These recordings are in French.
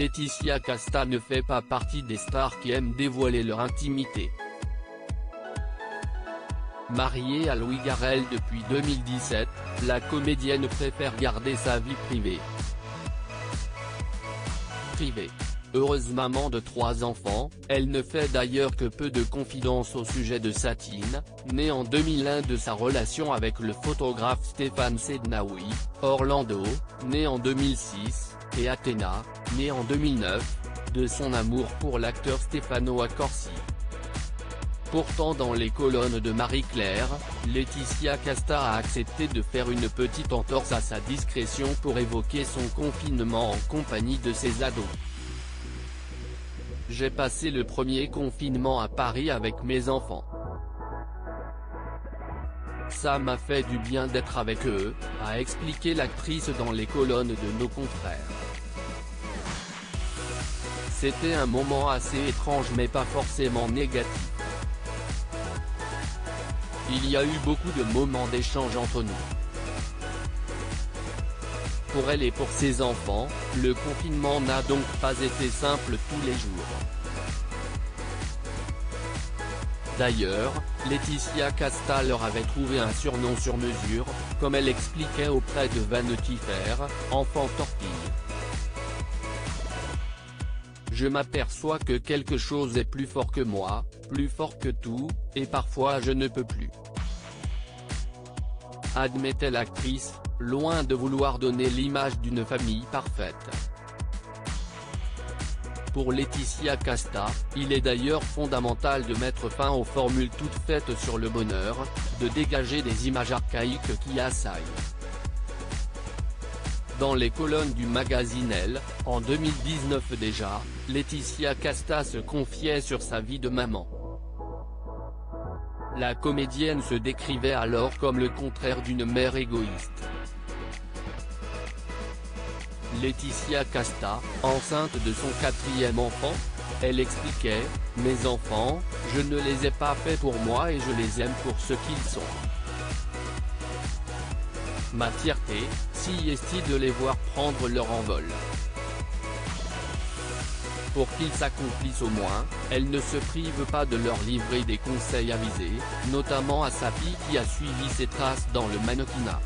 Laetitia Casta ne fait pas partie des stars qui aiment dévoiler leur intimité. Mariée à Louis Garrel depuis 2017, la comédienne préfère garder sa vie privée. Heureuse maman de 3 enfants, elle ne fait d'ailleurs que peu de confidences au sujet de Satine, née en 2001 de sa relation avec le photographe Stéphane Sednaoui, Orlando, né en 2006, et Athéna, née en 2009, de son amour pour l'acteur Stefano Accorsi. Pourtant dans les colonnes de Marie-Claire, Laetitia Casta a accepté de faire une petite entorse à sa discrétion pour évoquer son confinement en compagnie de ses ados. J'ai passé le premier confinement à Paris avec mes enfants. Ça m'a fait du bien d'être avec eux, a expliqué l'actrice dans les colonnes de nos confrères. C'était un moment assez étrange mais pas forcément négatif. Il y a eu beaucoup de moments d'échange entre nous. Pour elle et pour ses enfants, le confinement n'a donc pas été simple tous les jours. D'ailleurs, Laetitia Casta leur avait trouvé un surnom sur mesure, comme elle expliquait auprès de Vanity Fair, enfant torpille. Je m'aperçois que quelque chose est plus fort que moi, plus fort que tout, et parfois je ne peux plus. Admettait l'actrice, loin de vouloir donner l'image d'une famille parfaite. Pour Laetitia Casta, il est d'ailleurs fondamental de mettre fin aux formules toutes faites sur le bonheur, de dégager des images archaïques qui assaillent. Dans les colonnes du magazine Elle, en 2019 déjà, Laetitia Casta se confiait sur sa vie de maman. La comédienne se décrivait alors comme le contraire d'une mère égoïste. Laetitia Casta, enceinte de son 4e enfant, elle expliquait « Mes enfants, je ne les ai pas faits pour moi et je les aime pour ce qu'ils sont. Ma fierté, si est de les voir prendre leur envol. Pour qu'ils s'accomplissent au moins, elle ne se prive pas de leur livrer des conseils avisés, notamment à sa fille qui a suivi ses traces dans le mannequinat. »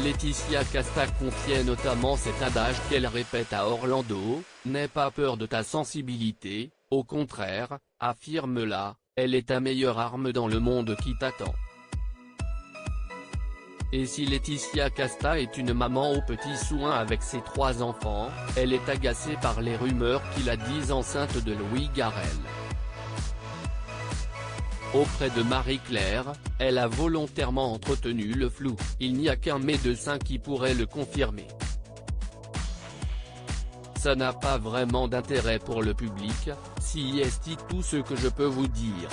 Laetitia Casta confiait notamment cet adage qu'elle répète à Orlando, « N'aie pas peur de ta sensibilité, au contraire, affirme-la, elle est ta meilleure arme dans le monde qui t'attend. » Et si Laetitia Casta est une maman aux petits soins avec ses 3 enfants, elle est agacée par les rumeurs qui la disent enceinte de Louis Garrel. Auprès de Marie-Claire, elle a volontairement entretenu le flou, il n'y a qu'un médecin qui pourrait le confirmer. Ça n'a pas vraiment d'intérêt pour le public, si est tout ce que je peux vous dire.